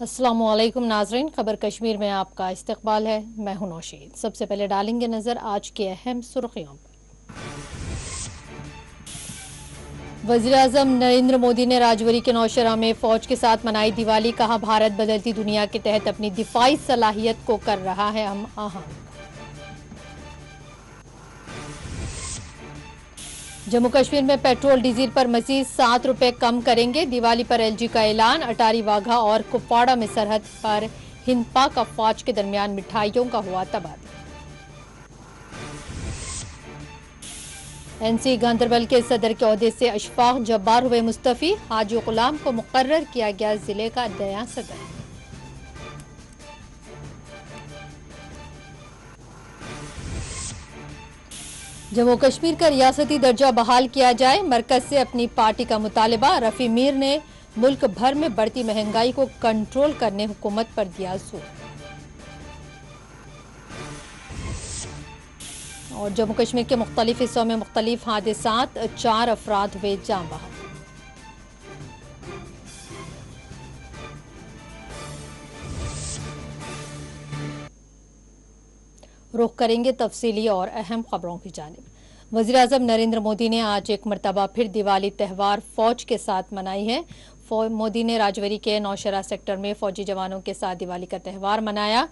अस्सलामुअलैकुम नाजरीन, खबर कश्मीर में आपका इस्तकबाल है। मैं हूं नौशीद। सबसे पहले डालेंगे नजर आज की अहम सुर्खियों पर। वज़ीर-ए-आज़म नरेंद्र मोदी ने राजौरी के नौशहरा में फौज के साथ मनाई दिवाली। कहा, भारत बदलती दुनिया के तहत अपनी दिफाई सलाहियत को कर रहा है हम आहंग। जम्मू कश्मीर में पेट्रोल डीजल पर मजीद ₹7 कम करेंगे। दिवाली पर एलजी का ऐलान। अटारी वाघा और कुपवाड़ा में सरहद पर हिंद पाक अफवाज के दरमियान मिठाइयों का हुआ तबादला। एनसी गांधरबल के सदर के ओहदे से अशफाक जब्बार हुए मुस्तफी। हाजी गुलाम को मुकर्रर किया गया जिले का नया सदर। जम्मू कश्मीर का रियासती दर्जा बहाल किया जाए, मरकज से अपनी पार्टी का मुतालबा। रफी मीर ने मुल्क भर में बढ़ती महंगाई को कंट्रोल करने हुकूमत पर दिया जोर। और जम्मू कश्मीर के मुख्तलिफ हिस्सों में मुख्तलिफ हादसात, 4 अफराद हुए जान बहक। रुख करेंगे तफसीली और अहम खबरों की जानिब। वज़ीर-ए-आज़म नरेंद्र मोदी ने आज एक मरतबा फिर दिवाली त्यौहार फौज के साथ मनाई है। मोदी ने राजौरी के नौशहरा सेक्टर में फौजी जवानों के साथ दिवाली का त्यौहार मनाया।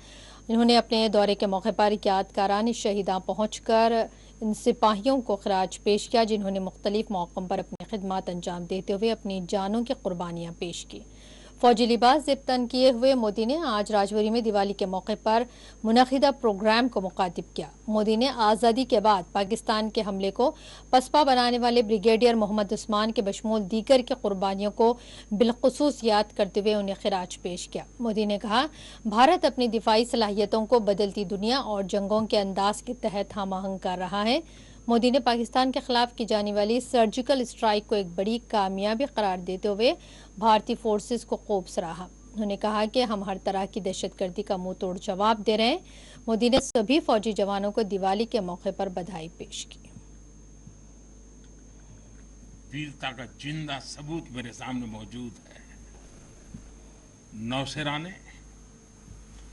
इन्होंने अपने दौरे के मौके पर यादगारान शहीदा पहुंचकर इन सिपाहियों को खराज पेश किया, जिन्होंने मुख्तलिफ मौक़ों पर अपनी खिदमत अंजाम देते हुए अपनी जानों की कुर्बानियां पेश की। फौजी लिबास ज़िब्तन किए हुए मोदी ने आज राजौरी में दिवाली के मौके पर मुनक़िदा प्रोग्राम को मुखातिब किया। मोदी ने आज़ादी के बाद पाकिस्तान के हमले को पसपा बनाने वाले ब्रिगेडियर मोहम्मद उस्मान के बशमूल दीगर की कुर्बानियों को बिलखुसूस याद करते हुए उन्हें खिराज पेश किया। मोदी ने कहा, भारत अपनी दिफाई सलाहियतों को बदलती दुनिया और जंगों के अंदाज के तहत हम आहंग कर रहा है। मोदी ने पाकिस्तान के खिलाफ की जाने वाली सर्जिकल स्ट्राइक को एक बड़ी कामयाबी करार देते हुए भारतीय फोर्सेस को खूब सराहा। उन्होंने कहा कि हम हर तरह की दहशतगर्दी का मुंह तोड़ जवाब दे रहे हैं। मोदी ने सभी फौजी जवानों को दिवाली के मौके पर बधाई पेश की। वीरता का जिंदा सबूत मेरे सामने मौजूद है। नौशेरा ने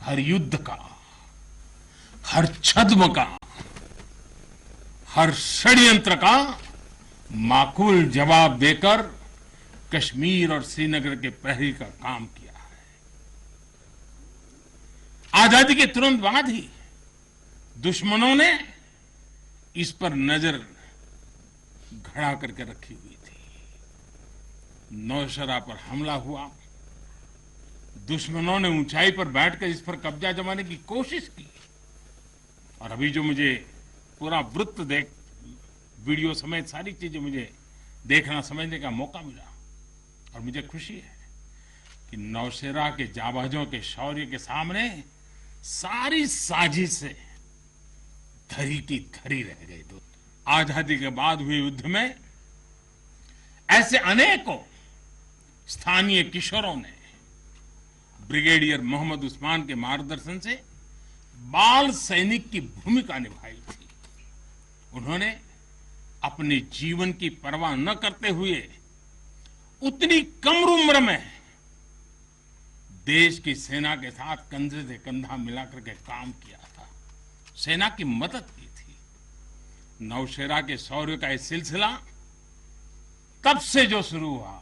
हर युद्ध का, हर छद्म का, हर षड्यंत्र का माकूल जवाब देकर कश्मीर और श्रीनगर के प्रहरी का काम किया है। आजादी के तुरंत बाद ही दुश्मनों ने इस पर नजर घड़ा करके रखी हुई थी। नौशहरा पर हमला हुआ, दुश्मनों ने ऊंचाई पर बैठकर इस पर कब्जा जमाने की कोशिश की। और अभी जो मुझे पूरा वृत्त वीडियो समेत सारी चीजें मुझे देखना समझने का मौका मिला, और मुझे खुशी है कि नौशेरा के जाबाजों के शौर्य के सामने सारी साजिशें धरी की धरी रह गई। आजादी के बाद हुए युद्ध में ऐसे अनेकों स्थानीय किशोरों ने ब्रिगेडियर मोहम्मद उस्मान के मार्गदर्शन से बाल सैनिक की भूमिका निभाई थी। उन्होंने अपने जीवन की परवाह न करते हुए उतनी कम उम्र में देश की सेना के साथ कंधे से कंधा मिलाकर के काम किया था, सेना की मदद की थी। नौशेरा के शौर्य का यह सिलसिला तब से जो शुरू हुआ,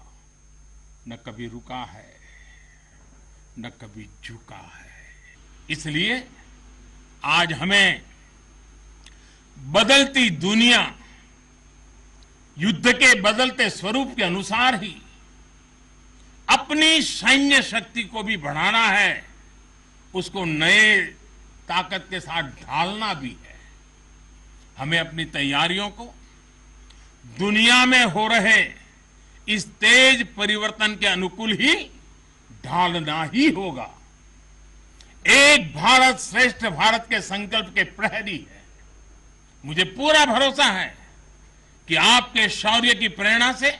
न कभी रुका है, न कभी झुका है। इसलिए आज हमें बदलती दुनिया, युद्ध के बदलते स्वरूप के अनुसार ही अपनी सैन्य शक्ति को भी बढ़ाना है, उसको नए ताकत के साथ ढालना भी है। हमें अपनी तैयारियों को दुनिया में हो रहे इस तेज परिवर्तन के अनुकूल ही ढालना ही होगा। एक भारत श्रेष्ठ भारत के संकल्प के प्रहरी है। मुझे पूरा भरोसा है कि आपके शौर्य की प्रेरणा से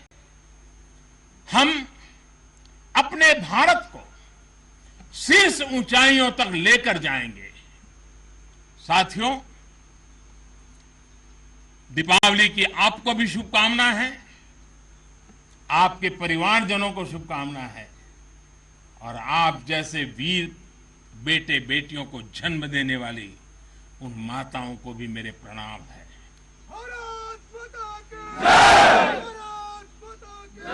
हम अपने भारत को शीर्ष ऊंचाइयों तक लेकर जाएंगे। साथियों, दीपावली की आपको भी शुभकामना है, आपके परिवारजनों को शुभकामना है। और आप जैसे वीर बेटे बेटियों को जन्म देने वाली उन माताओं को भी मेरे प्रणाम है। भारत माता की जय! भारत माता की जय!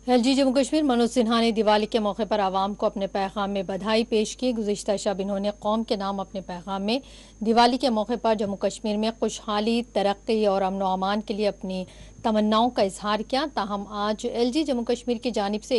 एलजी जम्मू कश्मीर मनोज सिन्हा ने दिवाली के मौके पर आवाम को अपने पैगाम में बधाई पेश की। गुज़िश्ता शब इन्होंने कौम के नाम अपने पैगाम में दिवाली के मौके पर जम्मू कश्मीर में खुशहाली, तरक्की और अमन व अमान के लिए अपनी तमन्नाओं का इजहार किया। ताहम आज एलजी जम्मू कश्मीर की जानिब से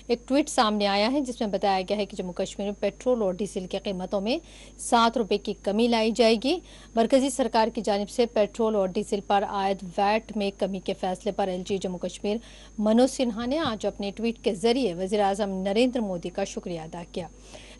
एक ट्वीट सामने आया है जिसमें बताया गया है कि जम्मू कश्मीर में पेट्रोल और डीजल की कीमतों में 7 रुपये की कमी लाई जाएगी। मरकजी सरकार की जानिब से पेट्रोल और डीजल पर आयद वैट में कमी के फैसले पर एलजी जम्मू कश्मीर मनोज सिन्हा ने आज अपने ट्वीट के जरिए वज़ीर-ए-आज़म नरेंद्र मोदी का शुक्रिया अदा किया।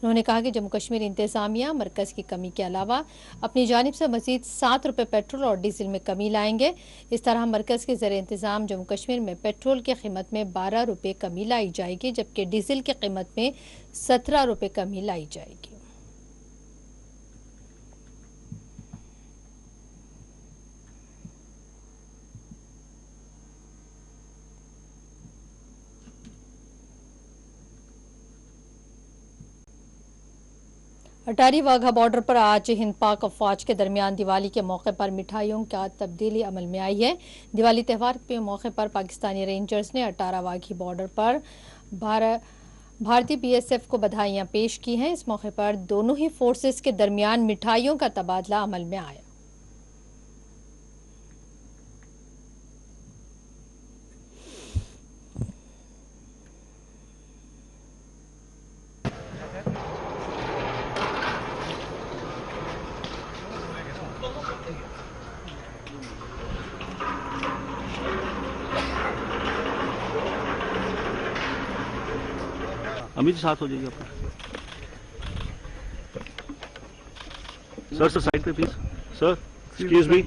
उन्होंने कहा कि जम्मू कश्मीर इंतजामिया मरकज की कमी के अलावा अपनी जानिब से मजीद 7 रुपये पेट्रोल और डीजल में कमी लाएंगे। इस तरह मरकज के ज़रिए इंतजाम जम्मू कश्मीर में पेट्रोल की कीमत में 12 रुपये कमी लाई जाएगी, जबकि डीजल की कीमत में 17 रुपये कमी लाई जाएगी। अटारी वाघा बॉर्डर पर आज हिंद पाक अफवाज के दरमियान दिवाली के मौके पर मिठाइयों का तब्दीली अमल में आई है। दिवाली त्यौहार के मौके पर पाकिस्तानी रेंजर्स ने अटारा वाघी बॉर्डर पर भारतीय बीएसएफ को बधाइयां पेश की हैं। इस मौके पर दोनों ही फोर्सेस के दरमियान मिठाइयों का तबादला अमल में आया। अमित साथ हो जाइए आपका। सर साइड पे please. Sir excuse me.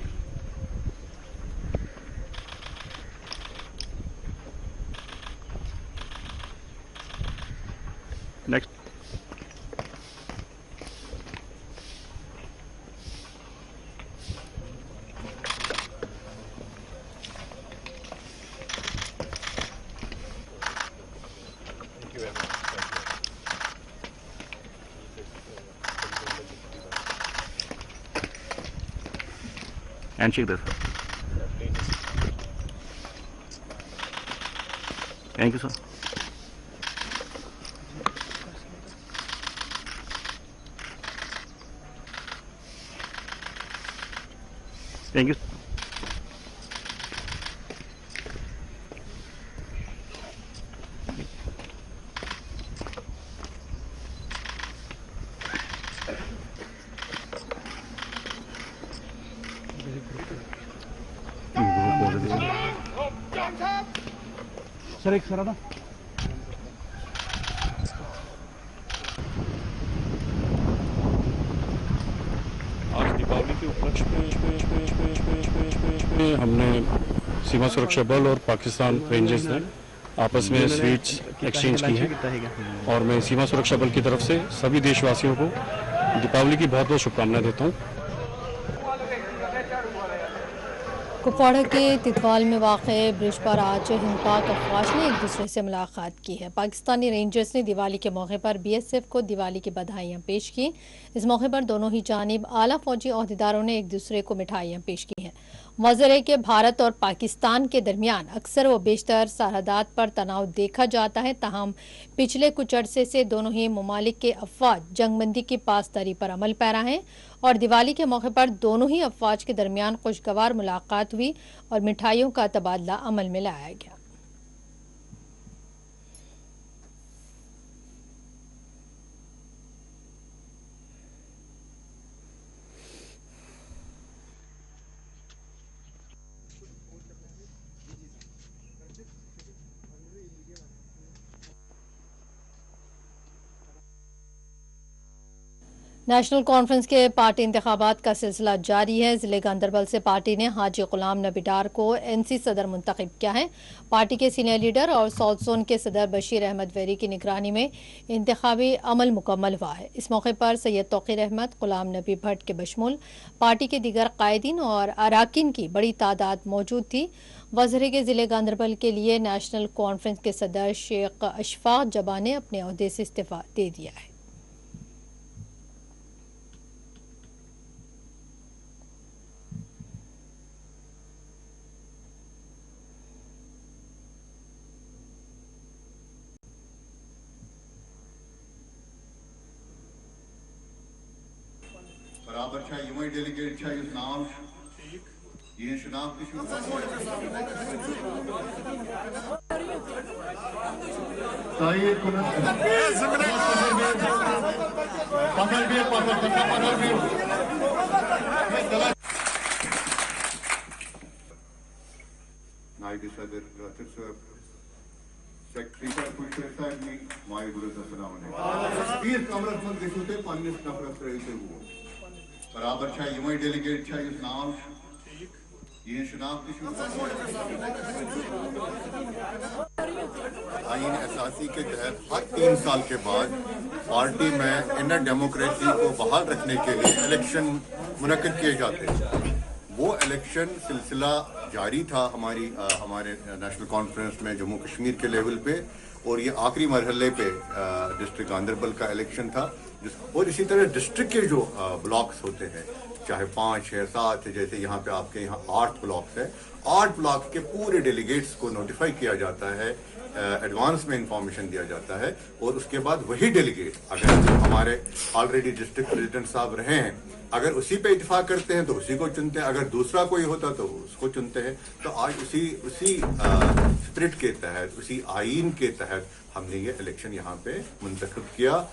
Next. Handshake there. Thank you, sir. Thank you. Sir एक सर ना आज दीपावली के उपलक्ष्य पे हमने सीमा सुरक्षा बल और पाकिस्तान रेंजर्स ने आपस में स्वीट्स एक्सचेंज की हैं और मैं सीमा सुरक्षा बल की तरफ से सभी देशवासियों को दीपावली की बहुत बहुत शुभकामनाएं देता हूँ। कुपवाड़ा के तितवाल में वाक़े ब्रिज पर आज हिंद पाक अफवाज ने एक दूसरे से मुलाकात की है। पाकिस्तानी रेंजर्स ने दिवाली के मौके पर बीएसएफ को दिवाली की बधाइयां पेश की। इस मौके पर दोनों ही जानिब आला फौजी ओहदेदारों ने एक दूसरे को मिठाइयां पेश की हैं। वाज़ेह है कि भारत और पाकिस्तान के दरमियान अक्सर व बेशतर सरहदात पर तनाव देखा जाता है। ताहम पिछले कुछ अरसे से दोनों ही ममालिक के अफवाज जंगबंदी की पासदारी पर अमल पैरा हैं और दिवाली के मौके पर दोनों ही अफवाज के दरमियान खुशगवार मुलाकात हुई और मिठाइयों का तबादला अमल में लाया गया। नेशनल कॉन्फ्रेंस के पार्टी इंतखाबात का सिलसिला जारी है। जिले गांधरबल से पार्टी ने हाजी गुलाम नबी डार को एनसी सदर मुंतखब किया है। पार्टी के सीनियर लीडर और साउथ जोन के सदर बशीर अहमद वेरी की निगरानी में इंतखाबी अमल मुकम्मल हुआ है। इस मौके पर सैयद तौकीर अहमद, गुलाम नबी भट्ट के बशमूल पार्टी के दीगर कायदीन और अराकीन की बड़ी तादाद मौजूद थी। वज़ीर के ज़िले गांदरबल के लिए नेशनल कॉन्फ्रेंस के सदर शेख अशफाक जबा ने अपने ओहदे से इस्तीफा दे दिया है। बराबर यह डेलीगेट नाम यह शनाख्त नायब सदर सेक्रेटरी माय कमरस मज गो तुम पन्नस नफरस वो बराबर यह डेलीगेट नाम यह शनाख्त आईन असासी के तहत हर 3 साल के बाद पार्टी में इनर डेमोक्रेसी को बहाल रखने के लिए इलेक्शन मुनक्किद किए जाते हैं। वो इलेक्शन सिलसिला जारी था हमारे नेशनल कॉन्फ्रेंस में जम्मू कश्मीर के लेवल पे, और ये आखिरी मरहले पे डिस्ट्रिक्ट गांदरबल का इलेक्शन था। और इसी तरह डिस्ट्रिक्ट के जो ब्लॉक्स होते हैं, चाहे 5, 6, 7, जैसे यहाँ पे आपके यहाँ 8 ब्लॉक्स है, 8 ब्लॉक के पूरे डेलीगेट्स को नोटिफाई किया जाता है, एडवांस में इंफॉर्मेशन दिया जाता है, और उसके बाद वही डेलीगेट अगर हमारे ऑलरेडी डिस्ट्रिक्ट प्रेसिडेंट साहब रहे हैं, अगर उसी पे इत्तेफाक करते हैं तो उसी को चुनते हैं, अगर दूसरा कोई होता तो उसको चुनते हैं। तो आज उसी स्पिरिट के तहत, उसी आईन के तहत हमने ये इलेक्शन यहाँ पे मुंतखब किया।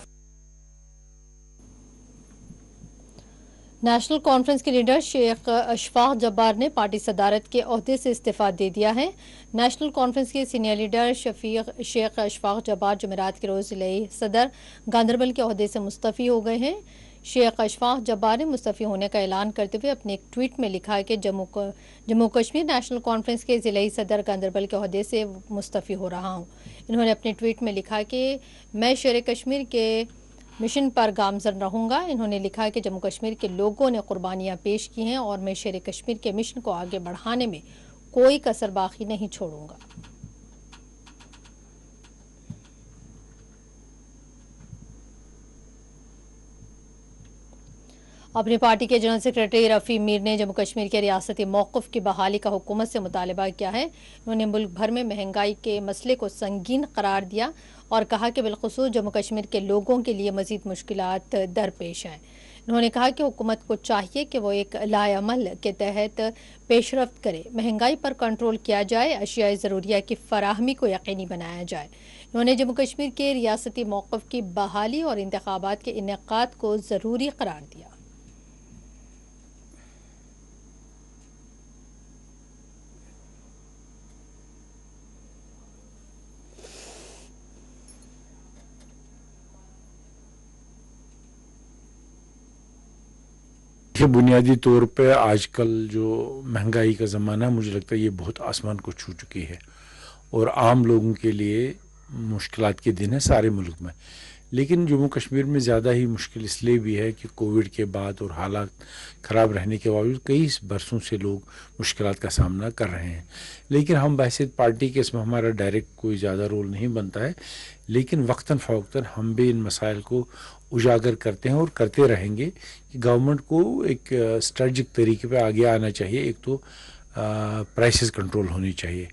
नेशनल कॉन्फ्रेंस के लीडर शेख अशफाक जब्बार ने पार्टी सदारत के ओहदे से इस्तीफा दे दिया है। नेशनल कॉन्फ्रेंस के सीनियर लीडर शेख अशफाक जब्बार जुमेरात के रोज ज़िले सदर गांदरबल के ओहदे से मुस्तफ़ी हो गए हैं। शेख अशफाक जब्बार ने मुस्तफ़ी होने का ऐलान करते हुए अपने एक ट्वीट में लिखा कि जम्मू कश्मीर नेशनल कॉन्फ्रेंस के ज़िले सदर गांदरबल के ओहदे से मुस्तफ़ी हो रहा हूँ। इन्होंने अपने ट्वीट में लिखा कि मैं शेर कश्मीर के मिशन पर गामजन रहूंगा। इन्होंने लिखा कि जम्मू कश्मीर के लोगों ने कुर्बानियां पेश की हैं और मैं शेर कश्मीर के मिशन को आगे बढ़ाने में कोई कसर बाकी नहीं छोड़ूंगा। अपनी पार्टी के जनरल सेक्रेटरी रफ़ी मीर ने जम्मू कश्मीर के रियासती मौक़िफ़ की बहाली का हुकूमत से मुतालबा किया है। उन्होंने मुल्क भर में महंगाई के मसले को संगीन करार दिया और कहा कि बिलखुसूस जम्मू कश्मीर के लोगों के लिए मज़ीद मुश्किलात दरपेश हैं। उन्होंने कहा कि हुकूमत को चाहिए कि वो एक लाएअमल के तहत पेशरफ्त करे, महंगाई पर कंट्रोल किया जाए, अशियाए ज़रूरिया की फराहमी को यकीनी बनाया जाए। उन्होंने जम्मू कश्मीर के रियासती मौक़िफ़ की बहाली और इंतखाबात के इनेकाद को ज़रूरी करार दिया। बुनियादी तौर पे आजकल जो महंगाई का ज़माना, मुझे लगता है ये बहुत आसमान को छू चुकी है और आम लोगों के लिए मुश्किलात के दिन है सारे मुल्क में। लेकिन जम्मू कश्मीर में ज़्यादा ही मुश्किल इसलिए भी है कि कोविड के बाद और हालात ख़राब रहने के बावजूद कई बरसों से लोग मुश्किलात का सामना कर रहे हैं। लेकिन हम बहसीत पार्टी के इसमें हमारा डायरेक्ट कोई ज़्यादा रोल नहीं बनता है, लेकिन वक्तन फ़वक्तन हम भी इन मसाइल को उजागर करते हैं और करते रहेंगे कि गवर्नमेंट को एक स्ट्रेटजिक तरीके पे आगे आना चाहिए। एक तो प्राइसेस कंट्रोल होनी चाहिए,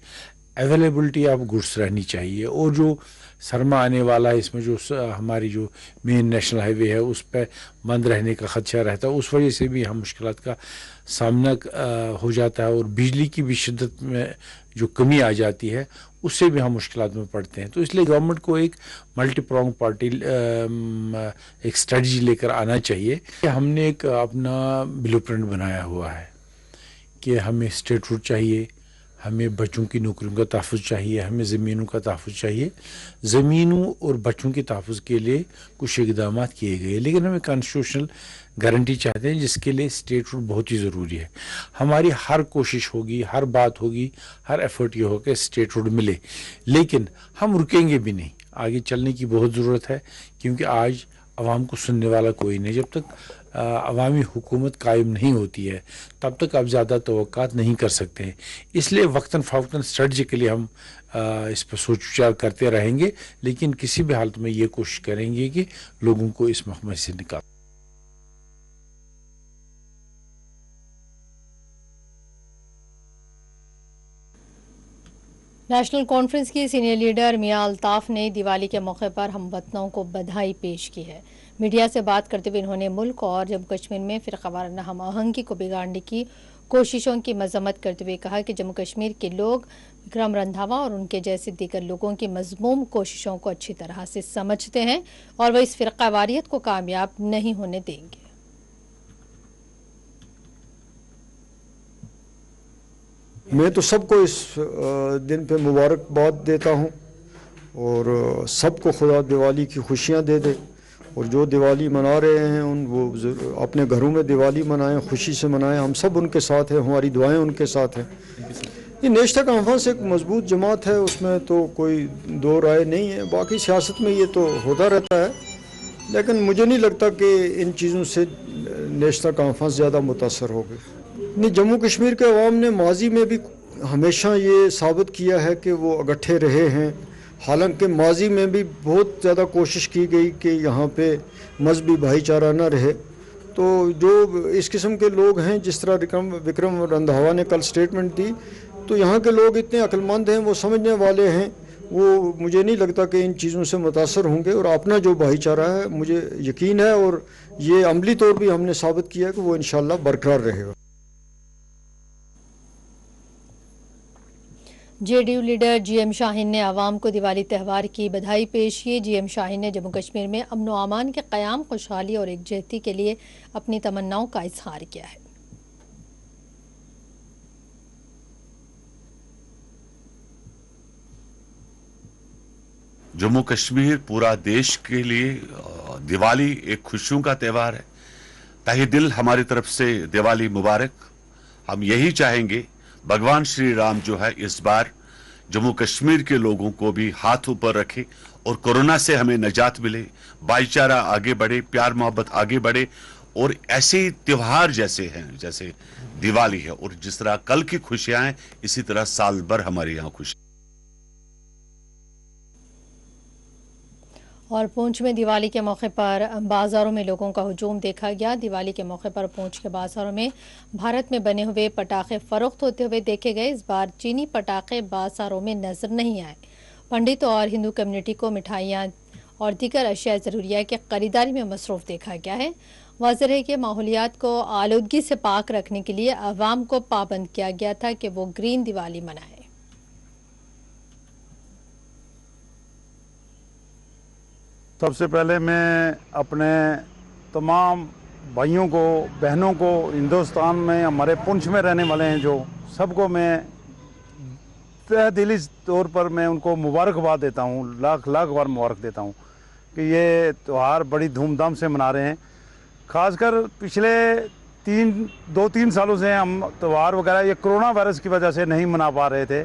अवेलेबिलिटी ऑफ गुड्स रहनी चाहिए, और जो सरमा आने वाला है इसमें जो हमारी जो मेन नेशनल हाईवे है उस पर बंद रहने का खदशा रहता है, उस वजह से भी हम मुश्किलात का सामना हो जाता है और बिजली की भी शिद्दत में जो कमी आ जाती है उससे भी हम मुश्किलात में पड़ते हैं। तो इसलिए गवर्नमेंट को एक मल्टी प्रोंग पार्टी एक स्ट्रेटजी लेकर आना चाहिए। हमने एक अपना ब्लूप्रिंट बनाया हुआ है कि हमें स्टेटहुड चाहिए, हमें बच्चों की नौकरियों का तहफ़्फ़ुज़ चाहिए, हमें ज़मीनों का तहफ़्फ़ुज़ चाहिए। ज़मीनों और बच्चों के तहफ़्फ़ुज़ के लिए कुछ इक़दाम किए गए, लेकिन हमें कॉन्स्टिट्यूशनल गारंटी चाहते हैं जिसके लिए स्टेटहुड बहुत ही ज़रूरी है। हमारी हर कोशिश होगी, हर बात होगी, हर एफर्ट ये होगा कि स्टेटहुड मिले, लेकिन हम रुकेंगे भी नहीं, आगे चलने की बहुत ज़रूरत है क्योंकि आज आवाम को सुनने वाला कोई नहीं। जब तक अवामी हुकूमत कायम नहीं होती है तब तक आप ज़्यादा तवक्कात नहीं कर सकते हैं। इसलिए वक्तन फ़वक्तन स्ट्रेटजिकली हम इस पर सोच विचार करते रहेंगे, लेकिन किसी भी हालत में ये कोशिश करेंगे कि लोगों को इस महकमे से निकाल। नेशनल कॉन्फ्रेंस की सीनियर लीडर मियां अल्ताफ ने दिवाली के मौके पर हमवतनों को बधाई पेश की है। मीडिया से बात करते हुए इन्होंने मुल्क और जम्मू कश्मीर में फिरकावाराना हम आहंगी को बिगाड़ने की कोशिशों की मजम्मत करते हुए कहा कि जम्मू कश्मीर के लोग विक्रम रंधावा और उनके जैसे दीगर लोगों की मजमूम कोशिशों को अच्छी तरह से समझते हैं और वह इस फिरकावारियत को कामयाब नहीं होने देंगे। मैं तो सबको इस दिन पे मुबारकबाद देता हूँ और सबको खुदा दिवाली की खुशियाँ दे दे, और जो दिवाली मना रहे हैं उन वो अपने घरों में दिवाली मनाएं, खुशी से मनाएं। हम सब उनके साथ हैं, हमारी दुआएं उनके साथ हैं। ये नेशनल कॉन्फ्रेंस एक मजबूत जमात है, उसमें तो कोई दो राय नहीं है। बाकी सियासत में ये तो होता रहता है, लेकिन मुझे नहीं लगता कि इन चीज़ों से नेशनल कॉन्फ्रेंस ज़्यादा मुतासर होगी। नहीं, जम्मू कश्मीर के अवाम ने माजी में भी हमेशा ये साबित किया है कि वो इकट्ठे रहे हैं। हालांकि माजी में भी बहुत ज़्यादा कोशिश की गई कि यहाँ पे मजहबी भाईचारा न रहे। तो जो इस किस्म के लोग हैं, जिस तरह विक्रम रंधावा ने कल स्टेटमेंट दी, तो यहाँ के लोग इतने अक्लमंद हैं, वो समझने वाले हैं, वो मुझे नहीं लगता कि इन चीज़ों से मुतासर होंगे। और अपना जो भाईचारा है मुझे यकीन है, और ये अमली तौर भी हमने साबित किया है कि वो इंशाल्लाह बरकरार रहेगा। जेडीयू लीडर जीएम शाहीन ने आवाम को दिवाली त्यौहार की बधाई पेश की। जीएम शाहीन ने जम्मू कश्मीर में अमन व अमान के क़याम, खुशहाली और एकजुहती के लिए अपनी तमन्नाओं का इजहार किया है। जम्मू कश्मीर पूरा देश के लिए दिवाली एक खुशियों का त्यौहार है। तहे दिल हमारी तरफ से दिवाली मुबारक। हम यही चाहेंगे भगवान श्री राम जो है इस बार जम्मू कश्मीर के लोगों को भी हाथ ऊपर रखे और कोरोना से हमें निजात मिले, भाईचारा आगे बढ़े, प्यार मोहब्बत आगे बढ़े, और ऐसे त्योहार जैसे हैं, जैसे दिवाली है और जिस तरह कल की खुशियां हैं, इसी तरह साल भर हमारे यहाँ खुशी। और पुंछ में दिवाली के मौके पर बाजारों में लोगों का हुजूम देखा गया। दिवाली के मौके पर पुंछ के बाजारों में भारत में बने हुए पटाखे फरोख्त होते हुए देखे गए। इस बार चीनी पटाखे बाजारों में नजर नहीं आए। पंडित और हिंदू कम्युनिटी को मिठाइयाँ और दीगर अशिया ज़रूरिया की खरीदारी में मसरूफ देखा गया है। वाज़ेह है कि माहौलियात को आलूदगी से पाक रखने के लिए आवाम को पाबंद किया गया था कि वो ग्रीन दिवाली मनाए। सबसे पहले मैं अपने तमाम भाइयों को, बहनों को, हिंदुस्तान में हमारे पुंछ में रहने वाले हैं जो, सबको मैं तहदिली तौर पर मैं उनको मुबारकबाद देता हूँ, लाख लाख बार मुबारक देता हूँ कि ये त्यौहार बड़ी धूमधाम से मना रहे हैं। ख़ासकर पिछले 2-3 सालों से हम त्यौहार वगैरह ये कोरोना वायरस की वजह से नहीं मना पा रहे थे,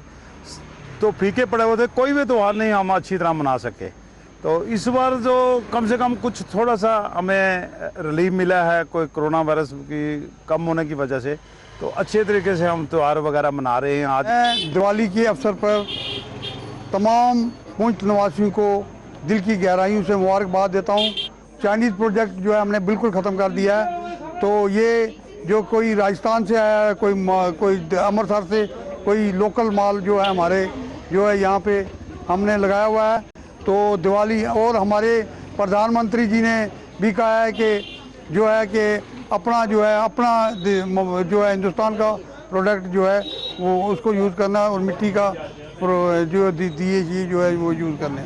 तो फीके पड़े हुए थे, कोई भी त्यौहार नहीं हम अच्छी तरह मना सके। तो इस बार जो कम से कम कुछ थोड़ा सा हमें रिलीफ मिला है कोई कोरोना वायरस की कम होने की वजह से, तो अच्छे तरीके से हम त्यौहार वगैरह मना रहे हैं। आज दिवाली के अवसर पर तमाम पुंछ निवासियों को दिल की गहराइयों से मुबारकबाद देता हूँ। चाइनीज़ प्रोजेक्ट जो है हमने बिल्कुल ख़त्म कर दिया है। तो ये जो कोई राजस्थान से आया है, कोई अमृतसर से कोई लोकल माल जो है हमारे जो है यहाँ पे हमने लगाया हुआ है। तो दिवाली, और हमारे प्रधानमंत्री जी ने भी कहा है कि जो है कि अपना जो है हिंदुस्तान का प्रोडक्ट जो है वो उसको यूज़ करना और मिट्टी का जो दिए चीज़ जो है वो यूज़ करने।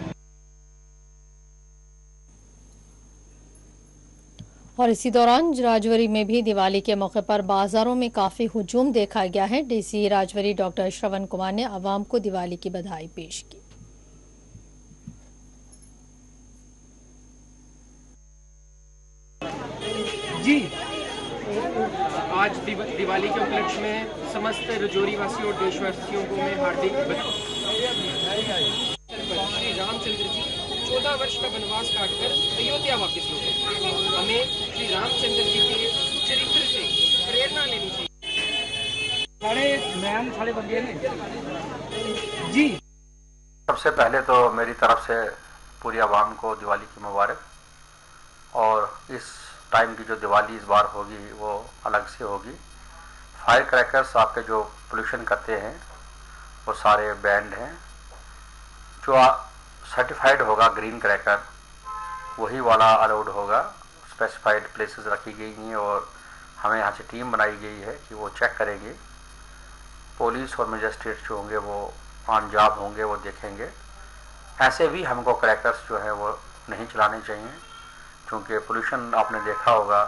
और इसी दौरान राजौरी में भी दिवाली के मौके पर बाजारों में काफ़ी हुजूम देखा गया है। डीसी राजौरी डॉक्टर श्रवण कुमार ने आवाम को दिवाली की बधाई पेश की। जी, आज दिवाली के उपलक्ष्य में समस्त राजौरी वासियों और देशवासियों को मैं हार्दिक रामचंद्र जी 14 वर्ष का वनवास काटकर अयोध्या वापस लौटे। हमें श्री रामचंद्र जी के चरित्र से प्रेरणा लेनी चाहिए। जी, सबसे पहले तो मेरी तरफ से पूरी आवाम को दिवाली की मुबारक। और इस टाइम की जो दिवाली इस बार होगी वो अलग से होगी। फायर क्रैकर्स आपके जो पोल्यूशन करते हैं वो सारे बैंड हैं। जो सर्टिफाइड होगा ग्रीन क्रैकर वही वाला अलाउड होगा। स्पेसिफाइड प्लेसेस रखी गई हैं और हमें यहाँ से टीम बनाई गई है कि वो चेक करेंगे। पुलिस और मजिस्ट्रेट जो होंगे वो ऑन जॉब होंगे, वो देखेंगे। ऐसे भी हमको क्रैकर्स जो है वो नहीं चलाने चाहिए, क्योंकि पोल्यूशन आपने देखा होगा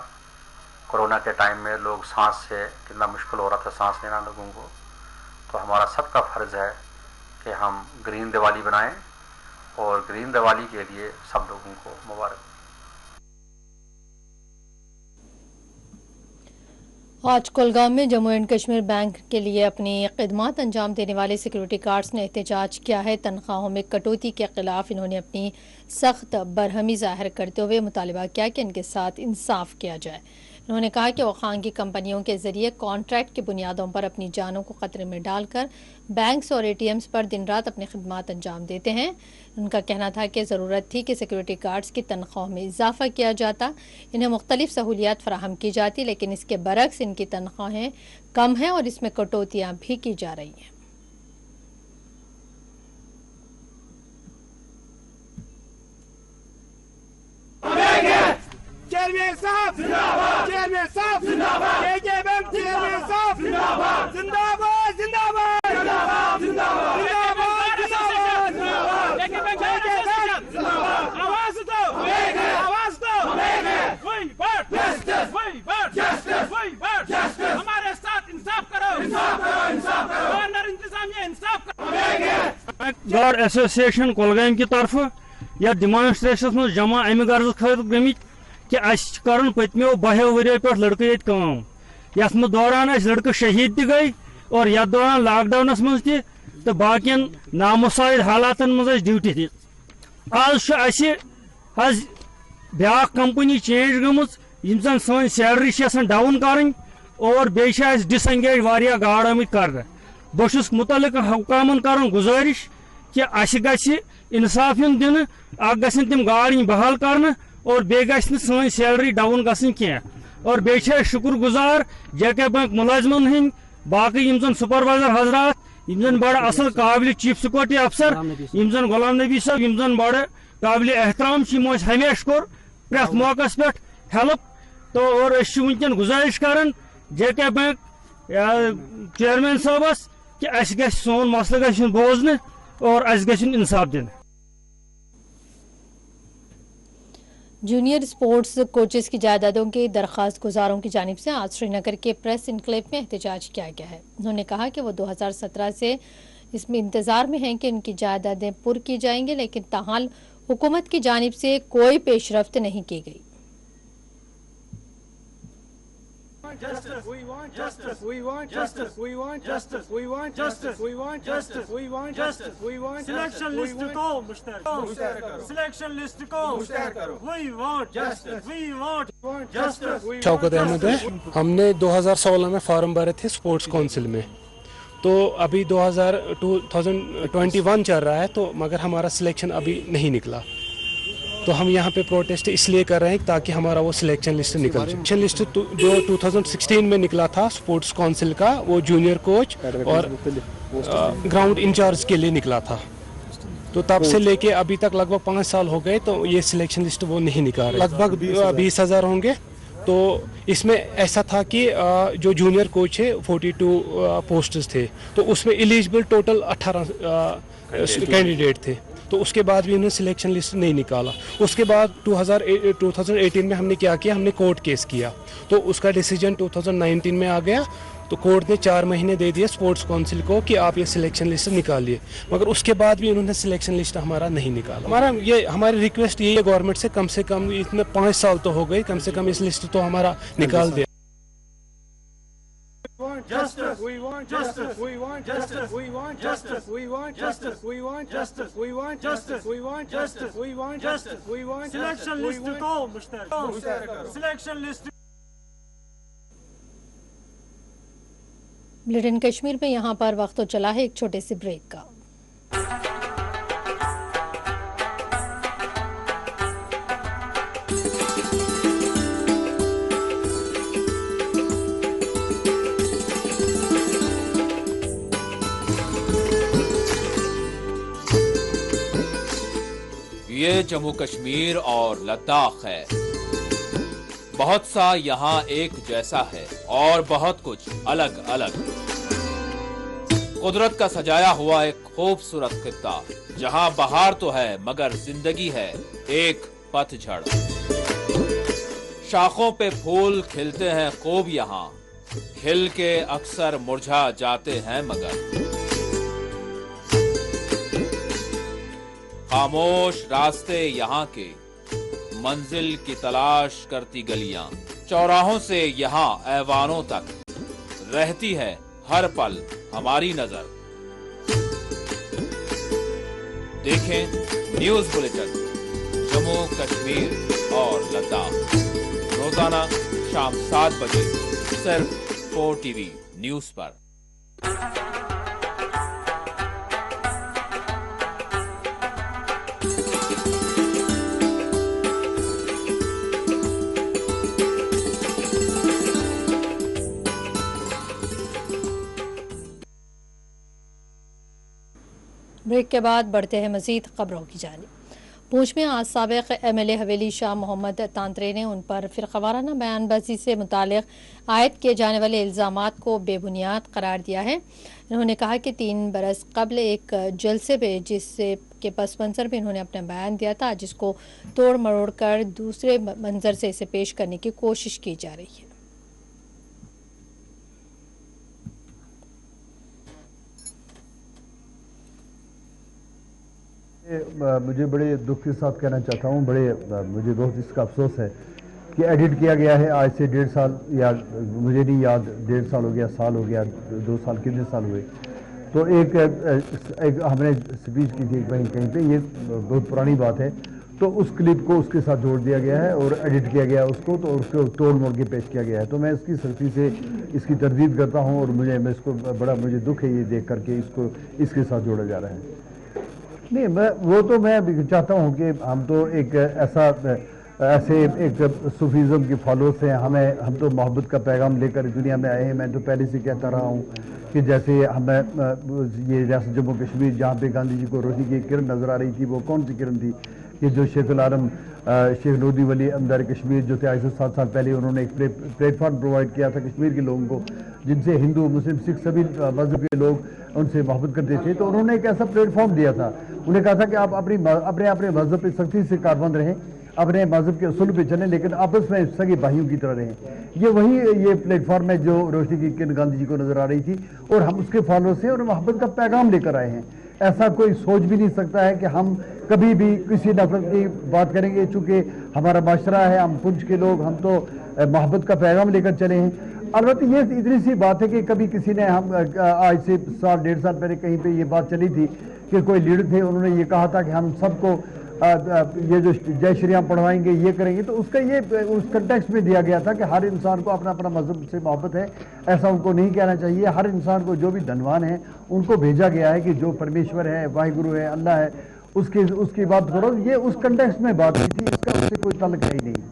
कोरोना के टाइम में लोग सांस से कितना मुश्किल हो रहा था सांस लेना लोगों को। तो हमारा सबका फ़र्ज़ है कि हम ग्रीन दिवाली बनाएं और ग्रीन दिवाली के लिए सब लोगों को मुबारक। आज कुलगाम में जम्मू एंड कश्मीर बैंक के लिए अपनी खिदमत अंजाम देने वाले सिक्योरिटी गार्ड्स ने एहतजाज किया है। तनख्वाहों में कटौती के खिलाफ इन्होंने अपनी सख्त बरहमी जाहिर करते हुए मुतालबा किया कि इनके साथ इंसाफ किया जाए। उन्होंने कहा कि वो खानगी कंपनियों के जरिए कॉन्ट्रैक्ट की बुनियादों पर अपनी जानों को खतरे में डालकर बैंक्स और एटीएम्स पर दिन रात अपनी खिदमत अंजाम देते हैं। उनका कहना था कि ज़रूरत थी कि सिक्योरिटी गार्ड्स की तनख्वाह में इजाफा किया जाता, इन्हें मुख्तलिफ सहूलियात फराहम की जाती, लेकिन इसके बरक्स इनकी तनख्वाहें कम हैं और इसमें कटौतियाँ भी की जा रही हैं। चेयरमैन साहब जिंदाबाद, चेयरमैन साहब जिंदाबाद, एके बैंक चेयरमैन साहब जिंदाबाद, जिंदाबाद जिंदाबाद जिंदाबाद जिंदाबाद जिंदाबाद जिंदाबाद, एके बैंक जिंदाबाद, आवाज दो आवाज दो, वही बात जस्टिस, वही बात जस्टिस, वही बात जस्टिस, हमारे साथ इंसाफ करो, इंसाफ करो, इंसाफ करो, गवर्नर इंतजामिया इंसाफ करो। गार्ड एसोसिएशन कुलगाम की तरफ या डिमांस्ट्रेशन में जमा अमि गर्ज खत गमित कि कर पत्मो 12 वरियों पे लड़के ये काम यथ दौरान लड़के शहीद तक गई और यथ दौरान लॉकडाउनस मज तो बाकियन नामुसाइद हालातन मज ड्यूटी दी। आज ब्या कंपनी चेंज गमज यम सन सैलरी डाउन कर और बेस डिसंगेज वारिया गार्ड आमत कर। बहुत मुतलक हुकामन कर गुजारिश कि अस गि इंसाफ दिन गन तम गार्ड बहाल कर और बे सन सैलरी डाउन गि और बे शुक्र गुजार जेके बैंक मुलाजमन हंद बाकी यम सुपरवाइजर हजरात यम बड़ असल काबिल चीफ सिक्योरिटी अफसर यम गुलाम नबी साहब यम बड़ काबिल एहतराम हमेशा कोर प्रेथ मौका पे हेल्प। तो और वनकन गुजारिश कर जेके बैंक चेयरमैन साहबस कि अस ग सोन मसल ग बोजन और अस ग इंसाफ दिन। जूनियर स्पोर्ट्स कोचेस की जायदादों के दरख्वास्त गुजारों की जानिब से आज श्रीनगर के प्रेस इनक्लेव में एहतजाज किया गया है। उन्होंने कहा कि वो 2017 से इसमें इंतजार में हैं कि उनकी जायदादें पुर की जाएंगी, लेकिन ताहाल हुकूमत की जानिब से कोई पेशरफ्त नहीं की गई। Justice. We want justice. We want justice. We want justice. We want justice. We want justice. We want justice. We want selection list को मुश्तहर करो. Selection list को मुश्तहर करो. We want justice. We want justice. Shaukat Ahmad है। हमने 2016 में form भरे थे sports council में, तो अभी 2021 चल रहा है, तो मगर हमारा सिलेक्शन अभी नहीं निकला। तो हम यहाँ पे प्रोटेस्ट इसलिए कर रहे हैं ताकि हमारा वो सिलेक्शन लिस्ट निकल जाए। सिलेक्शन लिस्ट जो 2016 में निकला था स्पोर्ट्स काउंसिल का, वो जूनियर कोच और ग्राउंड इंचार्ज के लिए निकला था। तो तब से लेके अभी तक लगभग 5 साल हो गए, तो ये सिलेक्शन लिस्ट वो नहीं निकाल रहे। लगभग 20,000 होंगे। तो इसमें ऐसा था कि जो जूनियर कोच है 42 पोस्ट्स थे, तो उसमें एलिजिबल टोटल 18 कैंडिडेट थे। तो उसके बाद भी उन्होंने सिलेक्शन लिस्ट नहीं निकाला। उसके बाद 2018 में हमने क्या किया, हमने कोर्ट केस किया, तो उसका डिसीजन 2019 में आ गया। तो कोर्ट ने 4 महीने दे दिए स्पोर्ट्स काउंसिल को कि आप ये सिलेक्शन लिस्ट निकालिए, मगर उसके बाद भी उन्होंने सिलेक्शन लिस्ट हमारा नहीं निकाला। हमारी रिक्वेस्ट ये है गवर्नमेंट से कम इतने 5 साल तो हो गए, कम से कम इस लिस्ट तो हमारा निकाल दिया। want justice. We want justice. We want justice. We want justice. We want justice. We want justice. We want justice. We want justice. We want selection list को मुश्तरक करो. Selection list. बुलेटिन कश्मीर में यहाँ पर वक्त तो चला है एक छोटे से ब्रेक का। ये जम्मू कश्मीर और लद्दाख है। बहुत सा यहाँ एक जैसा है और बहुत कुछ अलग अलग। कुदरत का सजाया हुआ एक खूबसूरत खित्ता जहाँ बहार तो है मगर जिंदगी है एक पतझड़। शाखों पे फूल खिलते हैं खूब यहाँ, खिल के अक्सर मुरझा जाते हैं मगर। खामोश रास्ते यहाँ के, मंजिल की तलाश करती गलियां, चौराहों से यहाँ ऐवानों तक रहती है हर पल हमारी नजर। देखें न्यूज बुलेटिन जम्मू कश्मीर और लद्दाख रोजाना शाम 7 बजे सिर्फ 4 टीवी न्यूज पर। ब्रेक के बाद बढ़ते हैं मजीद खबरों की जानिब। पूंछ में आज साबिक MLA हवेली शाह मोहम्मद तांतरे ने उन पर फिरकावाराना बयानबाजी से मुतालिक आयद किए जाने वाले इल्ज़ामात को बेबुनियाद करार दिया है। इन्होंने कहा कि 3 बरस कबल एक जलसे पे जिससे के पस मंज़र में इन्होंने अपना बयान दिया था, जिसको तोड़ मरोड़ कर दूसरे मंजर से इसे पेश करने की कोशिश की जा रही है। मुझे बड़े दुख के साथ कहना चाहता हूँ, मुझे बहुत इसका अफसोस है कि एडिट किया गया है आज से 1.5 साल, या मुझे नहीं याद 1.5 साल हो गया, साल हो गया, 2 साल, कितने साल हुए। तो एक हमने स्पीच की थी कहीं पे, ये बहुत पुरानी बात है, तो उस क्लिप को उसके साथ जोड़ दिया गया है और एडिट किया गया उसको, तो उसको तोड़ मोड़ के पेश किया गया है। तो मैं इसकी सख्ती से इसकी तरदीद करता हूँ और मुझे दुख है ये देख करके इसके साथ जोड़ा जा रहा है। नहीं, मैं चाहता हूँ कि हम तो एक ऐसे एक सूफीज़म के फॉलोअर्स हैं, हम तो मोहब्बत का पैगाम लेकर दुनिया में आए हैं। मैं तो पहले से कहता रहा हूँ कि जैसे हमें ये रियासत जम्मू कश्मीर जहाँ पे गांधी जी को रोशनी की किरण नज़र आ रही थी, वो कौन सी किरण थी कि जो शेखुल आलम शेख नूरी वली अंदर कश्मीर जो थे आज से 7 साल पहले, उन्होंने एक प्लेटफॉर्म प्रोवाइड किया था कश्मीर के लोगों को, जिनसे हिंदू मुस्लिम सिख सभी मजहब के लोग उनसे मोहब्बत करते थे। तो उन्होंने एक ऐसा प्लेटफॉर्म दिया था, उन्हें कहा था कि आप अपने मजहब पर सख्ती से कारबंद रहें, अपने मजहब के असूल पे चलें, लेकिन आपस में सगे भाइयों की तरह रहें। ये प्लेटफॉर्म है जो रोशनी की किरण गांधी जी को नजर आ रही थी और हम उसके फॉलो से और मोहब्बत का पैगाम लेकर आए हैं। ऐसा कोई सोच भी नहीं सकता है कि हम कभी भी किसी नफरत की बात करेंगे, चूंकि हमारा माशरा है, हम पुंछ के लोग, हम तो मोहब्बत का पैगाम लेकर चले हैं। अलबत्ता ये इतनी सी बात है कि कभी किसी ने हम आज से 1.5 साल पहले कहीं पे ये बात चली थी कि कोई लीडर थे, उन्होंने ये कहा था कि हम सबको ये जो जय श्री राम पढ़वाएंगे, ये करेंगे। तो उसका ये उस कंटेक्स्ट में दिया गया था कि हर इंसान को अपना अपना मजहब से मोहब्बत है, ऐसा उनको नहीं कहना चाहिए। हर इंसान को, जो भी धनवान है, उनको भेजा गया है कि जो परमेश्वर है, वाहिगुरु है, अल्लाह है, उसकी बात करो। ये उस कंटेक्स्ट में बात की थी, इसका उससे कोई ताल्लुक है ही नहीं।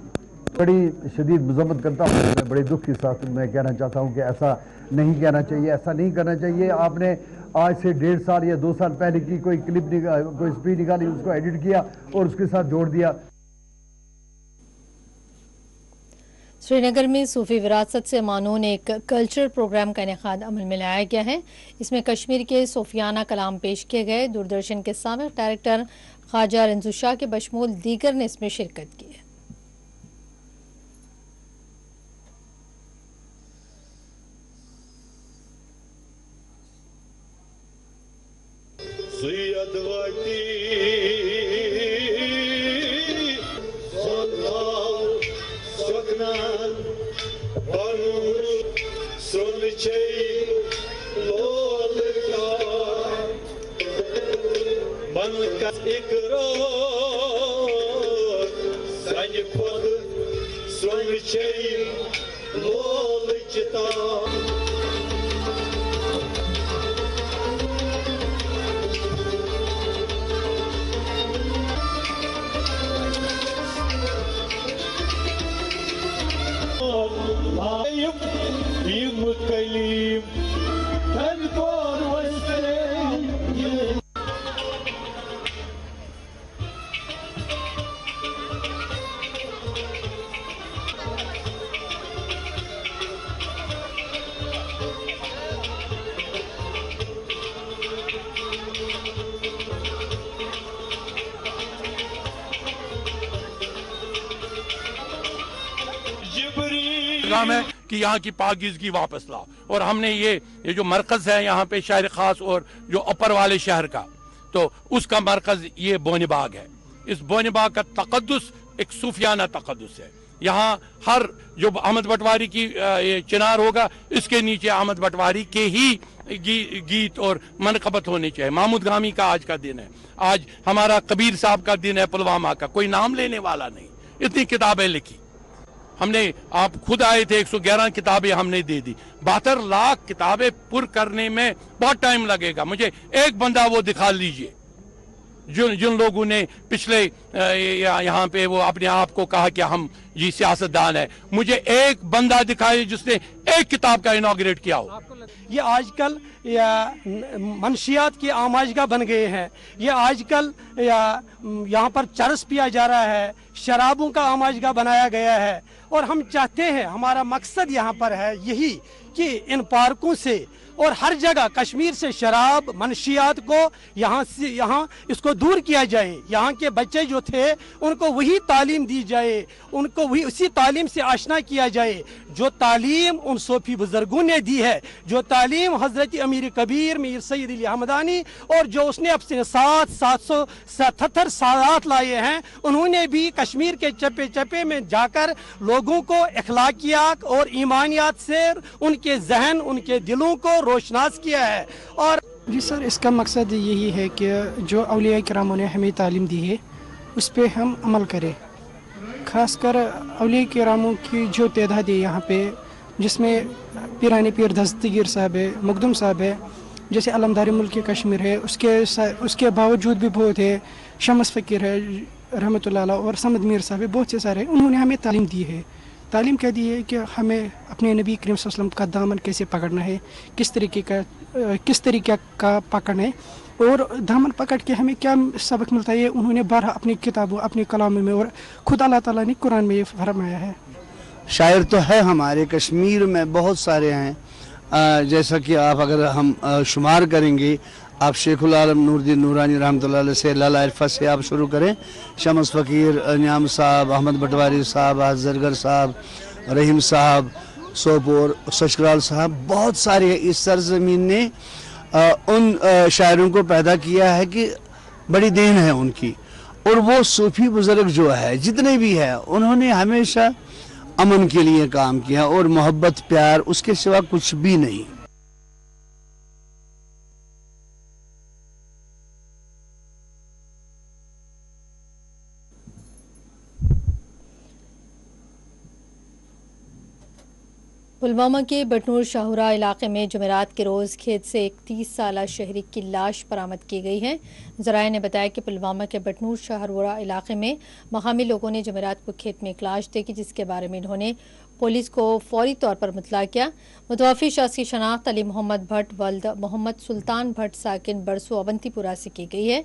बड़ी शदीद मजम्मत करता हूँ, मैं बड़े दुख के साथ मैं कहना चाहता हूँ कि ऐसा नहीं कहना चाहिए, ऐसा नहीं करना चाहिए। आपने आज से 1.5 साल या 2 साल पहले की कोई क्लिप कोई स्पीच निकाली, उसको एडिट किया और उसके साथ जोड़ दिया। श्रीनगर में सूफी विरासत से मानून एक कल्चरल प्रोग्राम का इनेकाद अमल में लाया गया है। इसमें कश्मीर के सूफियाना कलाम पेश किए गए। दूरदर्शन के साबिक डायरेक्टर ख्वाजा रंजू शाह के बशमूल दीगर ने इसमें शिरकत की है। काम है कि यहाँ की पाकीज़गी वापस लाओ। और हमने ये जो मरकज है यहाँ पे शहर खास और जो अपर वाले शहर का, तो उसका मरकज ये बोनीबाग है। इस बोनीबाग का तकद्दुस एक सूफियाना तकद्दुस है। यहाँ हर जो अहमद पटवारी की चिनार होगा, इसके नीचे अहमद पटवारी के ही गीत और मनकबत होनी चाहिए। महमूद गामी का आज का दिन है, आज हमारा कबीर साहब का दिन है, पुलवामा का, कोई नाम लेने वाला नहीं। इतनी किताबें लिखी हमने, आप खुद आए थे, 111 किताबें हमने दे दी। 72 लाख किताबें पुर करने में बहुत टाइम लगेगा। मुझे एक बंदा वो दिखा लीजिए जिन लोगों ने पिछले यहाँ पे वो अपने आप को कहा कि हम ये सियासतदान है, मुझे एक बंदा दिखाए जिसने एक किताब का इनॉग्रेट किया हो। ये आजकल मंशियात की आमाजगा बन गए हैं। ये आजकल यहाँ पर चरस पिया जा रहा है, शराबों का आमाजगा बनाया गया है। और हम चाहते हैं, हमारा मकसद यहाँ पर है यही कि इन पार्कों से और हर जगह कश्मीर से शराब मनशियात को यहाँ इसको दूर किया जाए। यहाँ के बच्चे जो थे उनको वही तालीम दी जाए, उनको वही उसी तालीम से आशना किया जाए जो तालीम उन सूफी बुजुर्गों ने दी है, जो तालीम हजरत अमीर कबीर मीर सैयद अली हमदानी और जो उसने अपने 777 सालात लाए हैं, उन्होंने भी कश्मीर के चप्पे चप्पे में जाकर लोगों को अखलाकियात और ईमानियात से उनके जहन उनके दिलों को रोशनास किया है। और जी सर, इसका मकसद यही है कि जो औलिया किरामों ने हमें तालीम दी है उस पर हम अमल करें। ख़ासकर औलिया किरामों की जो तादाद है यहाँ पे, जिसमें पीरानी पीर दस्तगीर साहब है, मुकदम साहब है, जैसे अलमदारी मुल्क कश्मीर है, उसके बावजूद भी बहुत है, शमस फ़कीर है रहमतुल्लाह अलैह और समद मीर साहब है, बहुत से सारे। उन्होंने हमें तालीम दी है। तालीम क्या दी है कि हमें अपने नबी करीम सल्लल्लाहु अलैहि वसल्लम का दामन कैसे पकड़ना है, किस तरीके का पकड़ना है, और दामन पकड़ के हमें क्या सबक मिलता है। उन्होंने 12 अपनी किताबों अपनी कलामों में और खुद अल्लाह ताला ने कुरान में ये फरमाया है। शायर तो है हमारे कश्मीर में बहुत सारे हैं, जैसा कि आप अगर हम शुमार करेंगे, आप शेखुल आलम नूरुद्दीन नूरानी रहमतुल्लाह अलैह से लाला इरफा से आप शुरू करें, शमस फ़कीर न्याम साहब, अहमद पटवारी साहब, अजरगर साहब, रहीम साहब, सोपोर सचकराल साहब, बहुत सारे इस सरजमीन ने उन शायरों को पैदा किया है कि बड़ी देन है उनकी। और वो सूफी बुजुर्ग जो है जितने भी है, उन्होंने हमेशा अमन के लिए काम किया और मोहब्बत प्यार, उसके सिवा कुछ भी नहीं। पुलवामा के बटनूर शाहूरा इलाके में जुमेरात के रोज़ खेत से एक 30 साला शहरी की लाश बरामद की गई है। ज़राए ने बताया कि पुलवामा के बटनूर शाहूरा इलाके में मकामी लोगों ने जुमेरात को खेत में एक लाश देखी, जिसके बारे में इन्होंने पुलिस को फौरी तौर पर मुतला किया। मुतवफ़ी शख्स की शनाख्त अली मोहम्मद भट्ट वल्द मोहम्मद सुल्तान भट्ट साकिन बरसू अवंतीपुरा से की गई है।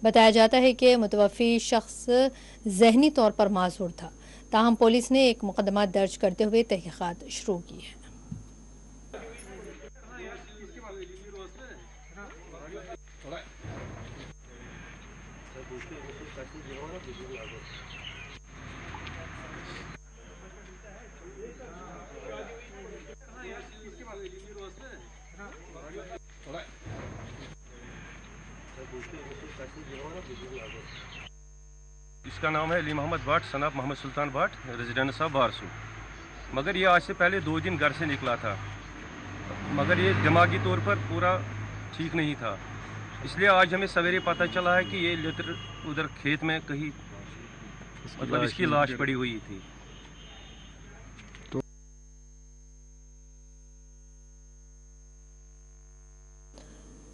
बताया जाता है कि मुतवफ़ी शख्स जहनी तौर पर माजूर था, ताहम पुलिस ने एक मुकदमा दर्ज करते हुए तहकीकात शुरू की है। इसका नाम है अली मोहम्मद भट्ट सनाब मोहम्मद सुल्तान भट्ट, रेजिडेंट साहब बारसू। मगर ये आज से पहले 2 दिन घर से निकला था, मगर ये दिमागी तौर पर पूरा ठीक नहीं था। इसलिए आज हमें सवेरे पता चला है कि ये उधर खेत में कहीं मतलब इसकी लाश पड़ी हुई थी।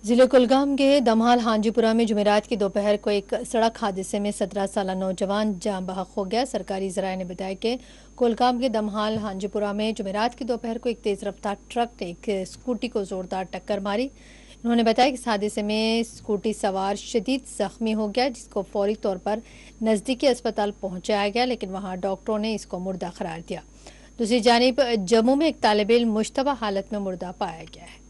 जिले कुलगाम के दमहाल हांजीपुरा में जुमेरात की दोपहर को एक सड़क हादसे में 17 साला नौजवान जान बहक हो गया। सरकारी ज़राए ने बताया कि कुलगाम के दमहाल हांजीपुरा में जुमेरात की दोपहर को एक तेज़ रफ्तार ट्रक ने एक स्कूटी को ज़ोरदार टक्कर मारी। उन्होंने बताया कि इस हादसे में स्कूटी सवार शदीद जख्मी हो गया, जिसको फौरी तौर पर नज़दीकी अस्पताल पहुंचाया गया, लेकिन वहां डॉक्टरों ने इसको मुर्दा करार दिया। दूसरी जानिब जम्मू में एक तालिब इल्म मुश्तबा हालत में मुर्दा पाया गया है।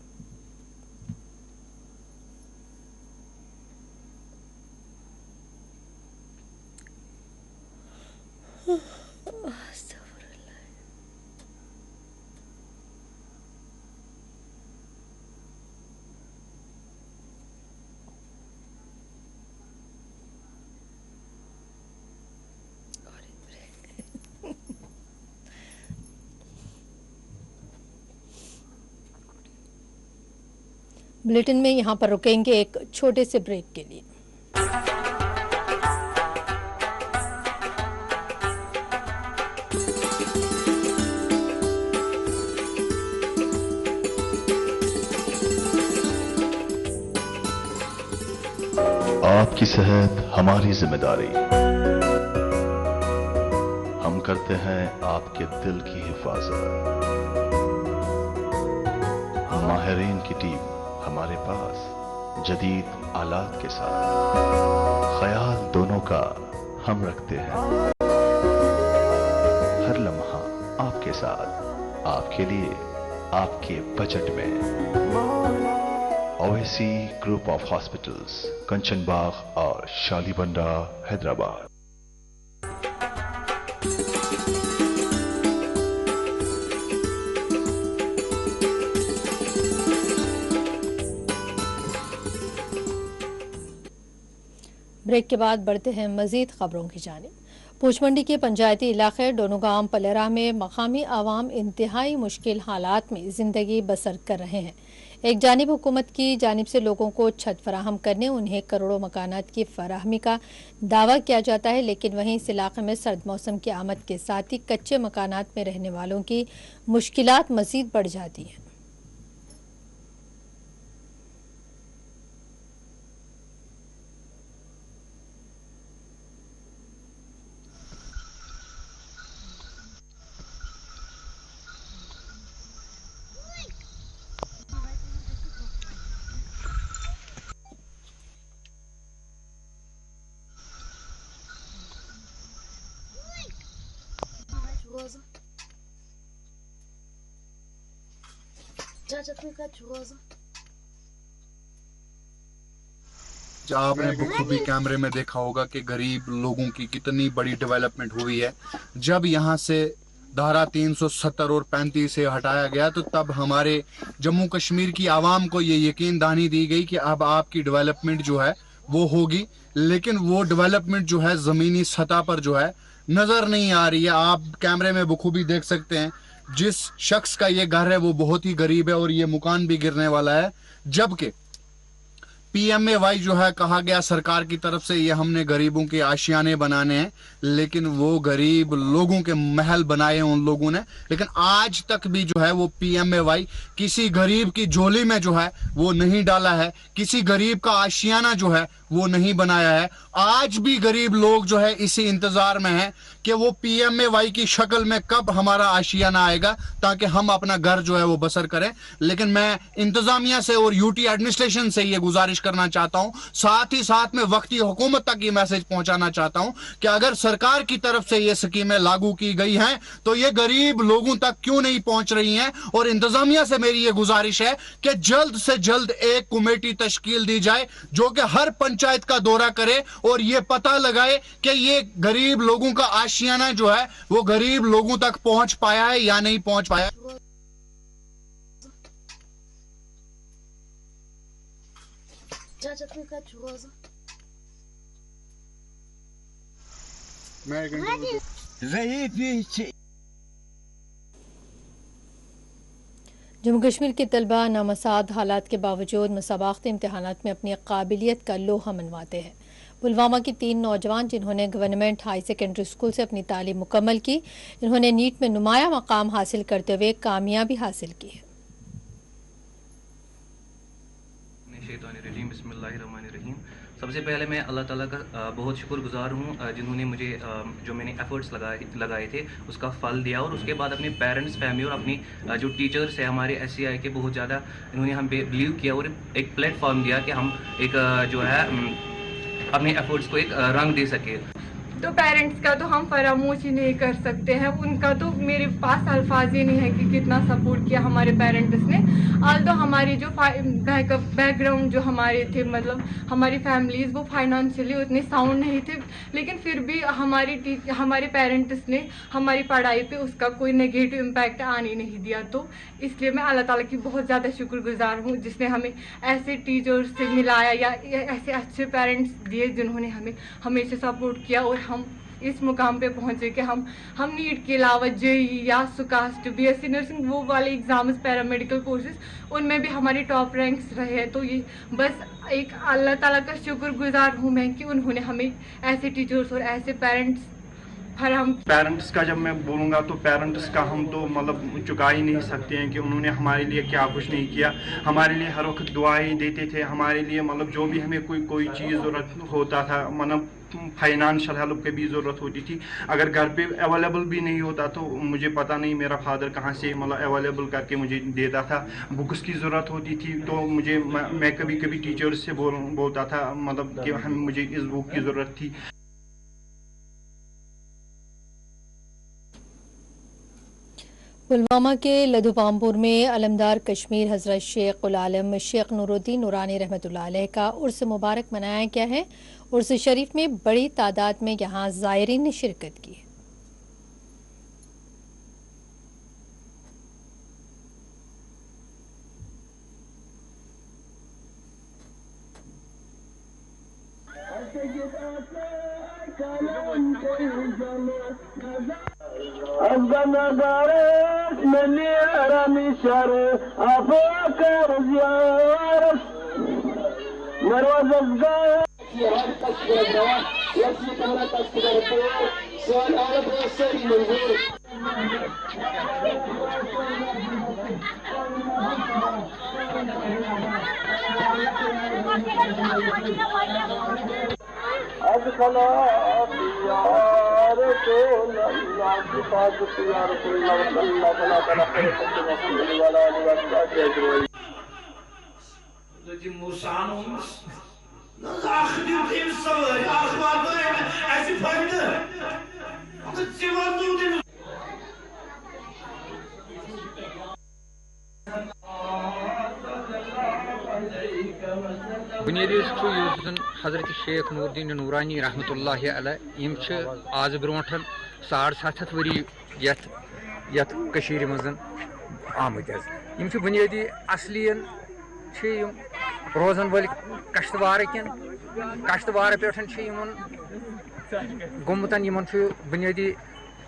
बुलेटिन में यहाँ पर रुकेंगे एक छोटे से ब्रेक के लिए। आपकी सेहत हमारी जिम्मेदारी। हम करते हैं आपके दिल की हिफाजत। माहिरीन की टीम हमारे पास जदीद आलात के साथ, ख्याल दोनों का हम रखते हैं। हर लम्हा आपके साथ, आपके लिए, आपके बजट में। ओएसी ग्रुप ऑफ हॉस्पिटल्स, कंचन बाग और शालीबंडा, हैदराबाद। ब्रेक के बाद बढ़ते हैं मजीद खबरों की जानिब। पूछ मंडी के पंचायती इलाके डोनोगांव पलेरा में मकामी आवाम इंतहाई मुश्किल हालात में जिंदगी बसर कर रहे हैं। एक जानिब हुकूमत की जानिब से लोगों को छत फराहम करने, उन्हें करोड़ों मकानात की फराहमी का दावा किया जाता है, लेकिन वहीं इस इलाके में सर्द मौसम की आमद के साथ ही कच्चे मकानात में रहने वालों की मुश्किलात मजीद बढ़ जाती हैं। आपने बखूबी कैमरे में देखा होगा कि गरीब लोगों की कितनी बड़ी डेवलपमेंट हुई है। जब यहाँ से धारा 370 और 35 से हटाया गया तो तब हमारे जम्मू कश्मीर की आवाम को ये यकीन दहानी दी गई कि अब आपकी डेवलपमेंट जो है वो होगी, लेकिन वो डेवलपमेंट जो है ज़मीनी सतह पर जो है नज़र नहीं आ रही है। आप कैमरे में बखूबी देख सकते हैं, जिस शख्स का ये घर है वो बहुत ही गरीब है और ये मकान भी गिरने वाला है, जबकि PMAY जो है कहा गया सरकार की तरफ से ये हमने गरीबों के आशियाने बनाने हैं, लेकिन वो गरीब लोगों के महल बनाए हैं उन लोगों ने, लेकिन आज तक भी जो है वो PMAY किसी गरीब की झोली में जो है वो नहीं डाला है, किसी गरीब का आशियाना जो है वो नहीं बनाया है। आज भी गरीब लोग जो है इसी इंतजार में हैं कि वो PMAY की शक्ल में कब हमारा आशियाना आएगा ताकि हम अपना घर जो है वो बसर करें। लेकिन मैं इंतजामिया से और UT एडमिनिस्ट्रेशन से ये गुजारिश करना चाहता हूं, साथ ही साथ में वक्ती हुकूमत तक ये मैसेज पहुंचाना चाहता हूं कि अगर सरकार की तरफ से ये स्कीमें लागू की गई हैं तो ये गरीब लोगों तक क्यों नहीं पहुंच रही हैं। और इंतजामिया से मेरी ये गुजारिश है कि जल्द से जल्द एक कमेटी तश्कील दी जाए जो कि हर पंचायत का दौरा करे और ये पता लगाए कि ये गरीब लोगों का आशियाना जो है वो गरीब लोगों तक पहुंच पाया है या नहीं पहुंच पाया। जम्मू कश्मीर के तलबा नामसाद हालात के बावजूद मुसाबाक़ती इम्तहानात में अपनी काबिलियत का लोहा मनवाते हैं। पुलवामा की 3 नौजवान जिन्होंने गवर्नमेंट हाई सेकेंडरी स्कूल से अपनी तालीम मुकम्मल की, इन्होंने नीट में नुमाया मकाम हासिल करते हुए कामयाबी हासिल की है। सबसे पहले मैं अल्लाह ताला का बहुत शुक्रगुजार हूँ जिन्होंने मुझे जो मैंने एफर्ट्स लगाए थे उसका फल दिया, और उसके बाद अपने पेरेंट्स, फैमिली और अपनी जो टीचर्स है हमारे SCI के, बहुत ज़्यादा इन्होंने हम पे बिलीव किया और एक प्लेटफॉर्म दिया कि हम एक जो है अपने एफर्ट्स को एक रंग दे सके। तो पेरेंट्स का तो हम फरामोश ही नहीं कर सकते हैं, उनका तो मेरे पास अल्फाज ही नहीं है कि कितना सपोर्ट किया हमारे पेरेंट्स ने। तो हमारी जो बैकग्राउंड जो हमारे थे, मतलब हमारी फैमिलीज़ वो फाइनेंशियली उतने साउंड नहीं थे, लेकिन फिर भी हमारे पेरेंट्स ने हमारी पढ़ाई पे उसका कोई नेगेटिव इम्पैक्ट आने नहीं दिया। तो इसलिए मैं अल्लाह ताला की बहुत ज़्यादा शुक्रगुजार हूँ जिसने हमें ऐसे टीचर्स से मिलाया या ऐसे अच्छे पेरेंट्स दिए जिन्होंने हमें हमेशा सपोर्ट किया और हम इस मुकाम पे पहुँचे कि हम नीट के अलावा JEE या सुकास्ट, BSc नर्सिंग, वो वाले एग्ज़ाम्स, पैरामेडिकल कोर्सेज, उनमें भी हमारे टॉप रैंक्स रहे हैं। तो ये बस एक अल्लाह ताला का शुक्रगुजार हूँ मैं कि उन्होंने हमें ऐसे टीचर्स और ऐसे पेरेंट्स फराहम। पेरेंट्स का जब मैं बोलूँगा तो पेरेंट्स का हम तो मतलब चुका ही नहीं सकते हैं कि उन्होंने हमारे लिए क्या कुछ नहीं किया। हमारे लिए हर वक्त दुआएं देते थे, हमारे लिए मतलब जो भी हमें कोई चीज़ ज़रूरत होता था, मतलब फाइनेंशियल हेल्प की भी ज़रूरत होती थी, अगर घर पे अवेलेबल भी नहीं होता तो मुझे पता नहीं मेरा फादर कहाँ से मतलब अवेलेबल करके मुझे देता था। बुक्स की ज़रूरत होती थी तो मैं कभी कभी टीचर्स से बोलता था मतलब कि मुझे इस बुक की ज़रूरत थी। पुलवामा के लधुपामपुर में अलमदार कश्मीर हज़रत शेख उल आलम शेख नूरुद्दीन नूरानी रहमतुल्लाह अलैह का उर्स मुबारक मनाया गया है। उर्स शरीफ में बड़ी तादाद में यहाँ ज़ायरीन ने शिरकत की। बुनियादी हज़रत शेख नूरुद्दीन नूरानी रहमतुल्लाह अलैह आज ब्रोट 750 वरी यथ मज आमत बुनियादी असलियन रोजन वल कश्तवार पे गोमुतन बुनियादी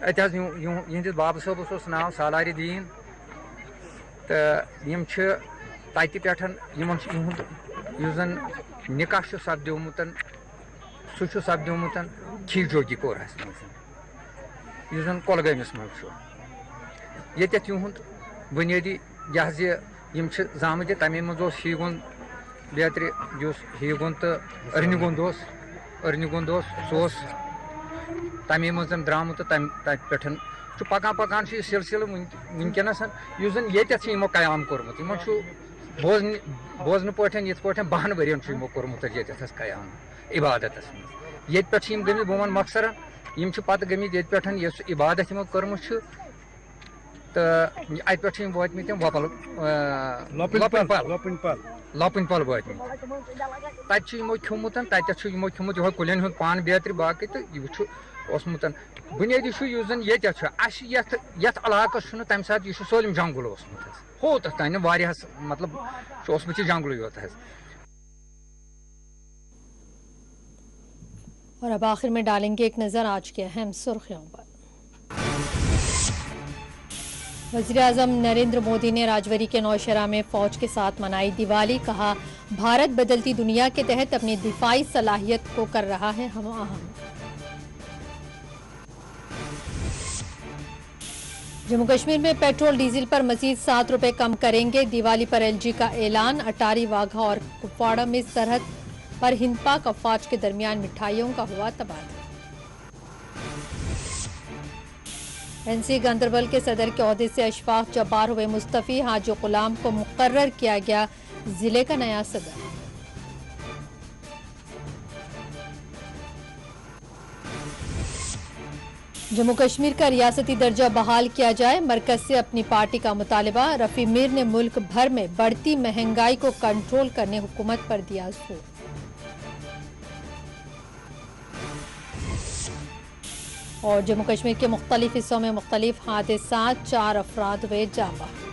अत बाब सबस नाव सालार दीन तो तत पे जन निकाह सपदोमुत सह सपदोमुत खीजोगी कोरहस मज जन कोलगमस मज युंद बुनियादी यह जामत तमे मज हीगुंद बेहतर हीगुंद तो अर्निगुंद सह तमे मज द्रामुत तत पे पकान पकान सिलसिल वनकस जन ये कयाम कोर्मुत बोजन पे ये 12 वरियन कोर्मुत ये कयाम इबादत मज ये पे गमित बह वन मकसरन यम पत गमित ये पे इबादत यमो कर्मुत तो अत पे वतमित लपन पल वतमित तमो खिमुत तमो खिमुत यह कुलन हूँ पान बेहतर बाकी तो यह ओसमुत बुनियादी जन ये इलाकस तम सात यह सोलम जंगल ओसमुत होत तान वारियास मतलब ओसमुत जंगल योत। और अब आखिर में डालेंगे एक नज़र आज के अहम सुर्खियों पर। वज़ीर-ए-आज़म नरेंद्र मोदी ने राजौरी के नौशहरा में फौज के साथ मनाई दिवाली, कहा भारत बदलती दुनिया के तहत अपनी दिफाई सलाहियत को कर रहा है हम आहंग। जम्मू कश्मीर में पेट्रोल डीजल पर मजीद 7 रुपए कम करेंगे। दिवाली पर एलजी का ऐलान। अटारी, वाघा और कुपवाड़ा में सरहद पर हिंद पाक अफवाज के दरमियान मिठाइयों का हुआ तबादला। एनसी गांदरबल के सदर के ओहदे से अशफाक जब्बार हुए मुस्तफी। हाजी गुलाम को मुकर्रर किया गया जिले का नया सदर। जम्मू कश्मीर का रियासती दर्जा बहाल किया जाए, मरकज से अपनी पार्टी का मुतालबा। रफी मीर ने मुल्क भर में बढ़ती महंगाई को कंट्रोल करने हुकूमत पर दिया जोर। और जम्मू कश्मीर के मुख्तलिफ हिस्सों में मुख्तलिफ हादसात, 4 अफराद हुए जाँ बहक।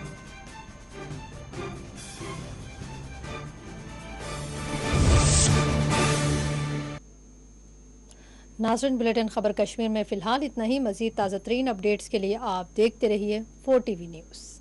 नाज़रीन, बुलेटिन खबर कश्मीर में फिलहाल इतना ही। मजीद ताज़ा तरीन अपडेट्स के लिए आप देखते रहिए 4TV न्यूज़।